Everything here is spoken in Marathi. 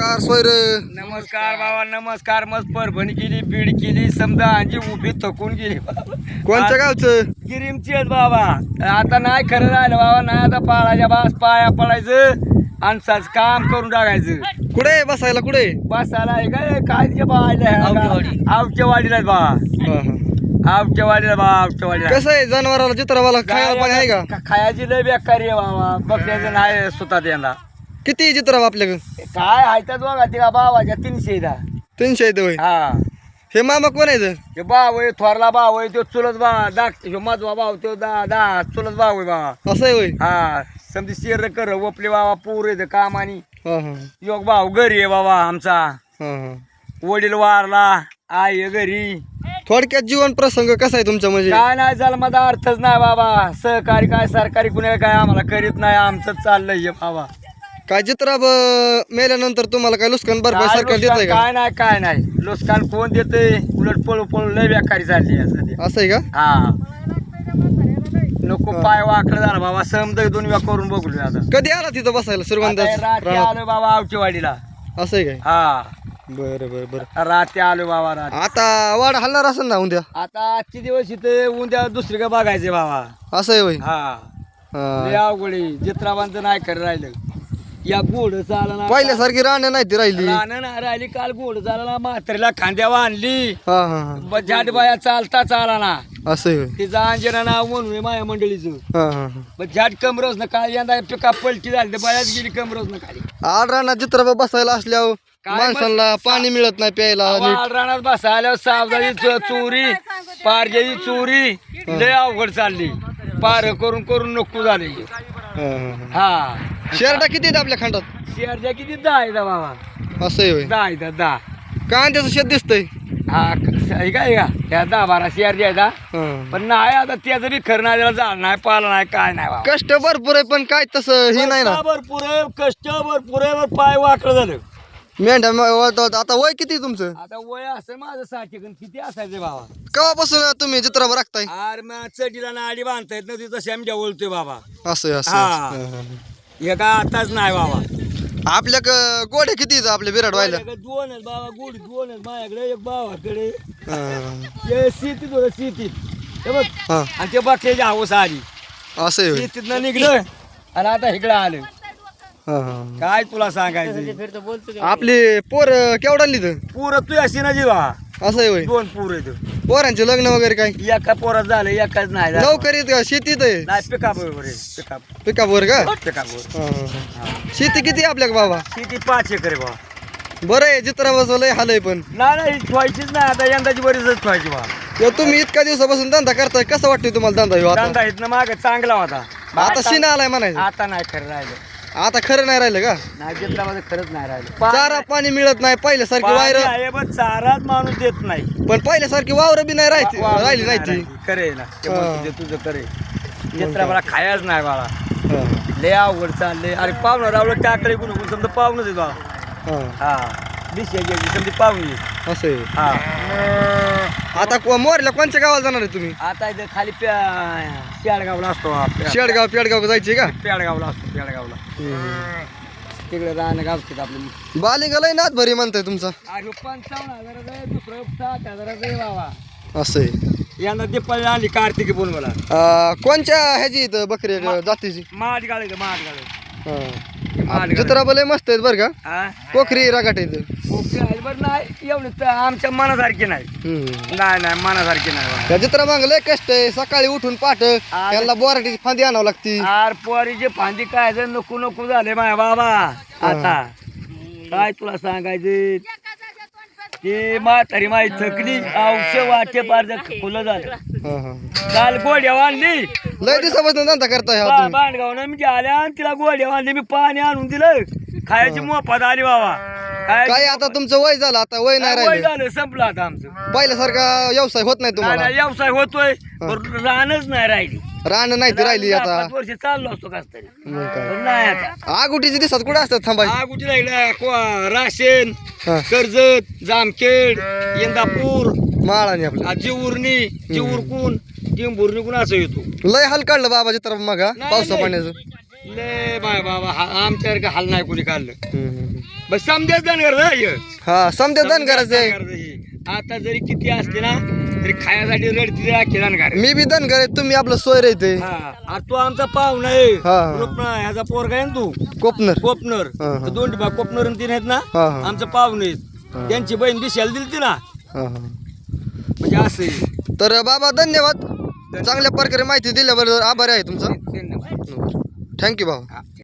नमस्कार सोयर. नमस्कार बाबा नमस्कार. मस्त परभणी केली बीड केली समजा आजी उभी थकून गेली कोणत्या गावचं? गिरीमची आहेत बाबा. आता नाही खरं राहिलं बाबा. नाही आता पाळाच्या बास पाया पडायचं आणि काम करून टाकायचं. कुठे बसायला कुठे? बसायला आहे काय ते आवच्या वाडीला बा. आवच्या वाडीला बा. आवच्या वाडीला कसं आहे जनावराला चित्रावाला खायला पाणी आहे का? खायची लय बेकारी आहे बाबा. बकऱ्याचं नाही सुतात यंदा. किती चित्र आपल्याकडे? काय आहे बघा तिला बाबाच्या 300 दा. 300 आहेत होय. हा हे मामा कोण आहे? हे भाऊ आहे थोरला भाऊ आहे. तो चुलत बा ह्यो माझा भाऊ तो दा चुलत भाऊ आहे बाबा. असं आहे होय. हा समजी शेर कर वपले बाबा पूर येतं काम आणि हा हा योग भाऊ घरी आहे बाबा आमचा. हा हा. वडील वारला आई आहे घरी. थोडक्यात जीवन प्रसंग कसा आहे तुमचा? म्हणजे काय नाही जन्माचा अर्थच नाही बाबा. सहकारी काय सरकारी कुणी काय आम्हाला करीत नाही. आमचं चाललंय हे बाबा. काय चित्रा मेल्यानंतर तुम्हाला काय नुकसान भरपाई काय सरकार नुकसान देत का? काय नाही नुकसान कोण देते. उलट पळू पळू लय बेकारी झाली आहे सध्या. असं आहे का? हा नको पाय वाकडं झाला बाबा. समजा 2 वेळा करून बघलो आता. कधी आला तिथं बसायला सुरुवात? रात्री आलो बाबा आवच्या वाडीला. असं आहे काय? हा बरं बरं बरं. रात्री आलो बाबा. रात्री आता वाड हलणार असेल ना उद्या? आता आजचे दिवस इथे उद्या दुसरीकडे बघायचे बाबा. असं आहे होय. हा लय हा. अवघडी जित्राबांचं नाही कर राहिलं. या गोड चालना पहिल्यासारखी राहणं नाही ती राहिली. राहणं नाही राहिली. काल गोड चालना म्हातारीला खांद्यावर आणली. हा हा हा. झाट बाया चालता चालना. असं आहे होय. तिचं अंजना नाव म्हणून आहे माझ्या मंडळीचं. हा हा हा. मग झाट कमरस ना काल यंदा पिका पलटी झाली तर बायाच गेली कमरस ना खाली. आड राहणार चित्र बसायला असल्यावर काय माणसाला पाणी मिळत नाही प्यायला. नीट. रानात बसायला सावधानी चोरी पारजेची चोरी लय अवघड चालली. पार करून करून नको झाले. हा, हा, हा. हा शेरडा किती आहेत आपल्या खंडात? शेअरच्या किती 10 आहे बाबा. असं आहे होय. 10 आहे 10. कांद्याचं शेत दिसतंय. हा हे काय का त्या 10-12 शेअर द्यायचा. हा. पण नाही आता त्याचं बी खरं नाही. त्याला झाड नाही पाला नाही काय नाही बाबा. कष्ट भरपूर आहे पण काय तसं हे नाही ना. भरपूर आहे कष्ट भरपूर आहे. पाय वाकडं झालं. मेंढ्या वळतात. आता वय किती आहे तुमचं? आता वय असं माझं 60 किती असायचं बाबा. केव्हापासून तुम्ही चित्रावर राखताय? अरे मग चढीला नाडी बांधतायत ना तिथं शेमड्या ओळतोय बाबा. असं आहे, असं हा. आहे. हा, हा. हे का आताच नाही बाबा. आपल्या गोड्या किती आहेत आपल्या विराट व्हायला? 2 आहेत बाबा. गोडी 2 आहेत माझ्याकडे. एक भावाकडे हा. ते शेतीत होतं शेतीत. हे बघ हा. आणि ते बाकीची हवस आली. असं आहे होय. शेतीतनं निघलं आणि आता इकडं आलं. हा, हा. काय तुला सांगायचं. आपली पोर केवढा लिहित? पुरं तू अशी ना जीवा. असं आहे होय. 2 पोर आहेत. पोरांचे लग्न वगैरे काय? एका पोरात झालं एकाच नाही झालं. नोकरीत का शेतीत आहे? नाही पिका बरोबर आहे. पिका पिकावर का? पिका बरोबर. हा, हा, हा. शेती किती आहे आपल्या बाबा? शेती 5 एकर आहे बाबा. बरं आहे चित्रावर लय हाल आहे पण. नाही ठेवायचीच नाही आता. यंदाची बरीच ठेवायची बा. ह्यो तुम्ही इतक्या दिवसापासून धंदा करताय, कसं वाटतंय तुम्हाला धंदा ह्यो आता? धंदा इथनं माग चांगला होता. आता शिना आलाय म्हणायचं. आता नाही खरं राहिलं. आता खरं नाही राहिलं का? नाही चित्रामध्ये खरंच नाही राहिलं. चारा पाणी मिळत नाही पहिल्यासारखी वायर. आहे पण चाराच माणूस देत नाही. पण पहिल्यासारखी वावर बी नाही राहिली नाही ती. खरे ना ते हा. म्हणतो ते तुझं करे. चित्राला खायच नाही बाळा. हा, लय अवघड चालले. अरे पाहुणं रावलं टाकळे कुणी समजा पाहुणच आहे बाबा. हा. हा दिशा घ्यायची समजी पाहुणी. असं आहे. हा आता मोरला कोणत्या गावाला जाणार आहे तुम्ही? आता इथे खाली पेडगावला असतो. शेडगाव पेडगाव जायचे का? पेडगावला असतो. पेडगावला तिकडे राहणं गावतात आपलं. बालिंगा लय नाथ भरी म्हणताय तुमचा. अरे 55,000 आहे. दुसरं 60,000 आहे बाबा. असं आहे. यंदा दीपावली आली कार्तिकी बोल मला. कोणच्या ह्याची इथं बकरी जातीची? माठ गाळे माठ गाळे. चित्रा लय मस्त आहेत बरं का. हा कोकरी रागाट आहेत. ओके आहे बरं. नाही एवढं तर आमच्या मनासारखी नाही. नाही मनासारखी नाही बाबा. त्या चित्रा माग लय कष्ट आहे. सकाळी उठून पाठ त्यांना बोराटीची फांदी आणावं लागती. आर पोरीची फांदी काय जर नको नको झाले माझ्या बाबा. आता काय तुला सांगायचं. ते म्हातारी माई थकली. औषध वाटे पार फुलं झालं. हा, हा. काल गोड्या वाढली. लय दिवसापासून धंदा करताय हा तुम्ही. बांधगावनं मी आल्या आणि तिला गोड्या वाढली. मी पाणी आणून दिलं. खायची मोफत आली बाबा. काय आता तुमचं वय झालं, आता वय नाही वय राहिलं. झालं संपलं आता आमचं. पहिल्यासारखा व्यवसाय होत नाही नाही, तुम्हाला. नाही, व्यवसाय होतोय पण राहणच नाही राहिली. रान नाही ती राहिली आता. 5 वर्ष चाललो असतो कस तरी. मग काय. पण नाही आता. आगुटीच्या दिवसात कुठे असतात थांबाय? आगुटी राहिला राशन हा. कर्जत जामखेड इंदापूर माळाने आपलं जिवुर्णी जिवुरकून टिंबुर्णीकून असं येतो. लय हाल काढलं बाबा चित्र मग नाही, पावसा नाही. पाण्याचं. लय माय बाबा आमच्यासारखं हाल नाही कोणी काढलं हम्म. बस समजाच धनगर हा समजा धनगराचं आहे. आता जरी किती असते ना तरी खायासाठी रडती राखी धनगर मी बी धनगर आहे, तुम्ही आपलं सोय राहते. हा तू आमचा पाहुणा आहे हा. ह्याचा पोरगा आहे ना तू कोपनर. कोपनर हा, हा. दोन कोपनर तीन आहेत ना हा, हा. आमचं पाहुणे आहेत. हा. त्यांची बहीण दिशाला दिलती ना हा, हा. म्हणजे असं आहे. तर बाबा धन्यवाद, चांगल्या प्रकारे माहिती दिल्याबद्दल आभारी आहे तुमचा. धन्यवाद थँक्यू बाबा. हा.